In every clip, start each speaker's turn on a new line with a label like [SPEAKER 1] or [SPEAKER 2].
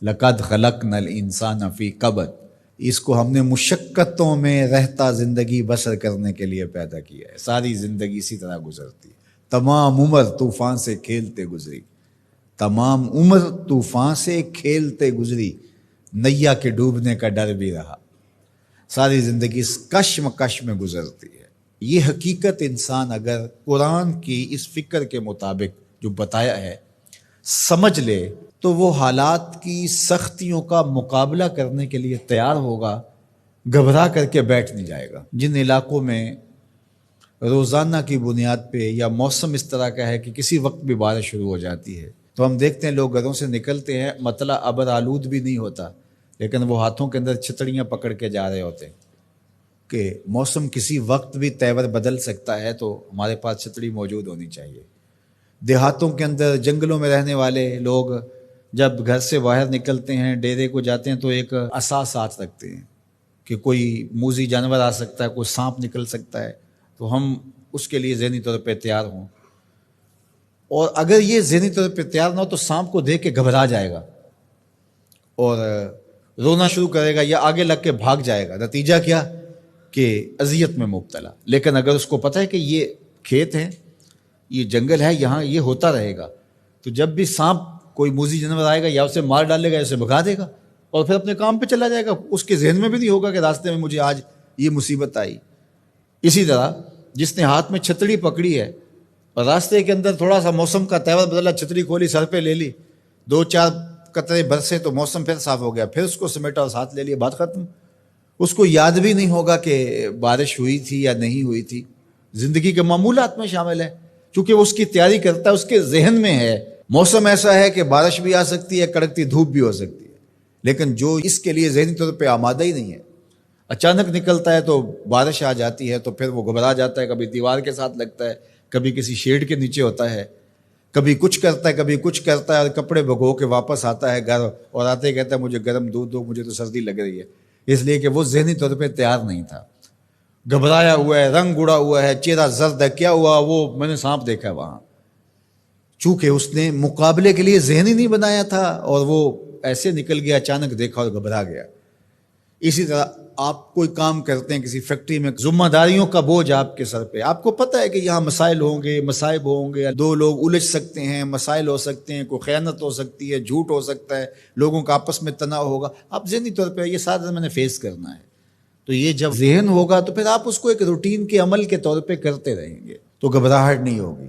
[SPEAKER 1] لقد خلقنا الانسان فی کبد، اس کو ہم نے مشقتوں میں رہتا زندگی بسر کرنے کے لیے پیدا کیا ہے۔ ساری زندگی اسی طرح گزرتی ہے، تمام عمر طوفان سے کھیلتے گزری، تمام عمر طوفان سے کھیلتے گزری، نیا کے ڈوبنے کا ڈر بھی رہا، ساری زندگی اس کشمکش میں گزرتی ہے۔ یہ حقیقت انسان اگر قرآن کی اس فکر کے مطابق جو بتایا ہے سمجھ لے تو وہ حالات کی سختیوں کا مقابلہ کرنے کے لیے تیار ہوگا، گھبرا کر کے بیٹھ نہیں جائے گا۔ جن علاقوں میں روزانہ کی بنیاد پہ یا موسم اس طرح کا ہے کہ کسی وقت بھی بارش شروع ہو جاتی ہے، تو ہم دیکھتے ہیں لوگ گھروں سے نکلتے ہیں، مطلع ابر آلود بھی نہیں ہوتا، لیکن وہ ہاتھوں کے اندر چھتریاں پکڑ کے جا رہے ہوتے ہیں کہ موسم کسی وقت بھی تیور بدل سکتا ہے، تو ہمارے پاس چھتری موجود ہونی چاہیے۔ دیہاتوں کے اندر جنگلوں میں رہنے والے لوگ جب گھر سے باہر نکلتے ہیں، ڈیرے کو جاتے ہیں، تو ایک عصا ساتھ رکھتے ہیں کہ کوئی موذی جانور آ سکتا ہے، کوئی سانپ نکل سکتا ہے، تو ہم اس کے لیے ذہنی طور پہ تیار ہوں۔ اور اگر یہ ذہنی طور پہ تیار نہ ہو تو سانپ کو دیکھ کے گھبرا جائے گا اور رونا شروع کرے گا یا آگے لگ کے بھاگ جائے گا، نتیجہ کیا کہ اذیت میں مبتلا۔ لیکن اگر اس کو پتہ ہے کہ یہ کھیت ہے، یہ جنگل ہے، یہاں یہ ہوتا رہے گا، تو جب بھی سانپ کوئی موذی جانور آئے گا یا اسے مار ڈالے گا یا اسے بھگا دے گا اور پھر اپنے کام پہ چلا جائے گا، اس کے ذہن میں بھی نہیں ہوگا کہ راستے میں مجھے آج یہ مصیبت آئی۔ اسی طرح جس نے ہاتھ میں چھتری پکڑی ہے اور راستے کے اندر تھوڑا سا موسم کا تیور بدلا، چھتری کھولی، سر پہ لے لی، 2-4 قطرے برسے تو موسم پھر صاف ہو گیا، پھر اس کو سمیٹا اور ساتھ لے لیا، بات ختم۔ اس کو یاد بھی نہیں ہوگا کہ بارش ہوئی تھی یا نہیں ہوئی تھی، زندگی کے معمولات میں شامل ہے، چونکہ وہ اس کی تیاری کرتا ہے، اس کے ذہن میں ہے موسم ایسا ہے کہ بارش بھی آ سکتی ہے، کڑکتی دھوپ بھی ہو سکتی ہے، لیکن جو اس کے لیے ذہنی طور پہ آمادہ ہی نہیں ہے، اچانک نکلتا ہے تو بارش آ جاتی ہے تو پھر وہ گھبرا جاتا ہے، کبھی دیوار کے ساتھ لگتا ہے، کبھی کسی شیڈ کے نیچے ہوتا ہے، کبھی کچھ کرتا ہے، کبھی کچھ کرتا ہے، اور کپڑے بھگو کے واپس آتا ہے گھر، اور آتے ہی کہتا ہے مجھے گرم دودھ دو، مجھے تو سردی لگ رہی ہے، اس لیے کہ وہ ذہنی طور پہ تیار نہیں تھا، گھبرایا ہوا ہے، رنگ اڑا ہوا ہے، چہرہ زرد ہے، کیا ہوا؟ وہ میں نے سانپ دیکھا ہے وہاں، چونکہ اس نے مقابلے کے لیے ذہن ہی نہیں بنایا تھا اور وہ ایسے نکل گیا، اچانک دیکھا اور گھبرا گیا۔ اسی طرح آپ کوئی کام کرتے ہیں کسی فیکٹری میں، ذمہ داریوں کا بوجھ آپ کے سر پہ، آپ کو پتہ ہے کہ یہاں مسائل ہوں گے، مصائب ہوں گے، 2 لوگ الجھ سکتے ہیں، مسائل ہو سکتے ہیں، کوئی خیانت ہو سکتی ہے، جھوٹ ہو سکتا ہے، لوگوں کا آپس میں تناؤ ہوگا، آپ ذہنی طور پہ یہ سارا میں نے فیس کرنا ہے، تو یہ جب ذہن ہوگا تو پھر آپ اس کو ایک روٹین کے عمل کے طور پہ کرتے رہیں گے تو گھبراہٹ نہیں ہوگی۔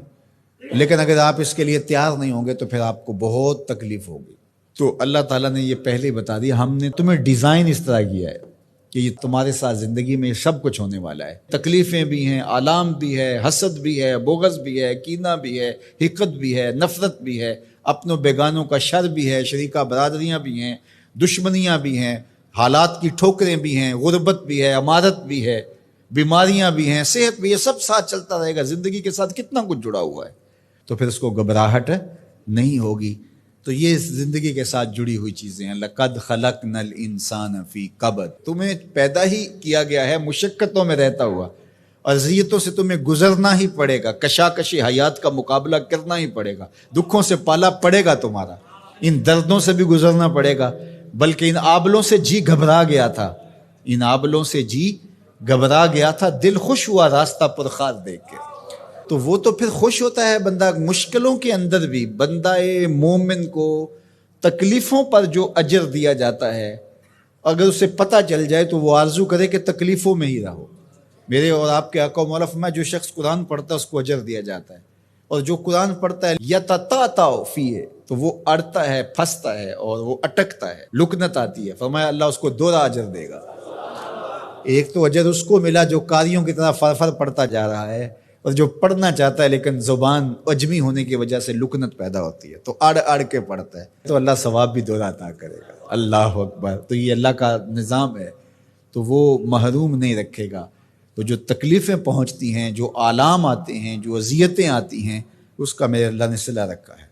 [SPEAKER 1] لیکن اگر آپ اس کے لیے تیار نہیں ہوں گے تو پھر آپ کو بہت تکلیف ہوگی۔ تو اللہ تعالیٰ نے یہ پہلے ہی بتا دیا، ہم نے تمہیں ڈیزائن اس طرح کیا ہے کہ یہ تمہارے ساتھ زندگی میں سب کچھ ہونے والا ہے، تکلیفیں بھی ہیں، آلام بھی ہے، حسد بھی ہے، بغض بھی ہے، کینہ بھی ہے، حقد بھی ہے، نفرت بھی ہے، اپنوں بیگانوں کا شر بھی ہے، شریکہ برادریاں بھی ہیں، دشمنیاں بھی ہیں، حالات کی ٹھوکریں بھی ہیں، غربت بھی ہے، امارت بھی ہے، بیماریاں بھی ہیں، صحت بھی ہے، سب ساتھ چلتا رہے گا، زندگی کے ساتھ کتنا کچھ جڑا ہوا ہے، تو پھر اس کو گھبراہٹ نہیں ہوگی۔ تو یہ زندگی کے ساتھ جڑی ہوئی چیزیں ہیں۔ لقد خلقنا الانسان فی کبد، تمہیں پیدا ہی کیا گیا ہے مشقتوں میں رہتا ہوا، اذیتوں سے تمہیں گزرنا ہی پڑے گا، کشاکش حیات کا مقابلہ کرنا ہی پڑے گا، دکھوں سے پالا پڑے گا تمہارا، ان دردوں سے بھی گزرنا پڑے گا، بلکہ ان آبلوں سے جی گھبرا گیا تھا، ان آبلوں سے جی گھبرا گیا تھا، دل خوش ہوا راستہ پرخار دیکھ کے۔ تو وہ تو پھر خوش ہوتا ہے بندہ مشکلوں کے اندر بھی، بندہ مومن کو تکلیفوں پر جو اجر دیا جاتا ہے اگر اسے پتہ چل جائے تو وہ آرزو کرے کہ تکلیفوں میں ہی رہو۔ میرے اور آپ کے آقا و مولا فرمایا جو شخص قرآن پڑھتا ہے اس کو اجر دیا جاتا ہے، اور جو قرآن پڑھتا ہے یتتعتع فیہ، تو وہ اڑتا ہے، پھنستا ہے اور وہ اٹکتا ہے، لکنت آتی ہے، فرمایا اللہ اس کو 2 اجر دے گا۔ ایک تو اجر اس کو ملا جو قاریوں کی طرح فر پڑھتا جا رہا ہے، اور جو پڑھنا چاہتا ہے لیکن زبان عجمی ہونے کی وجہ سے لکنت پیدا ہوتی ہے تو اڑ کے پڑھتا ہے، تو اللہ ثواب بھی 2 عطا کرے گا۔ اللہ اکبر! تو یہ اللہ کا نظام ہے، تو وہ محروم نہیں رکھے گا۔ تو جو تکلیفیں پہنچتی ہیں، جو آلام آتے ہیں، جو اذیتیں آتی ہیں، اس کا میرے اللہ نے صلہ رکھا ہے۔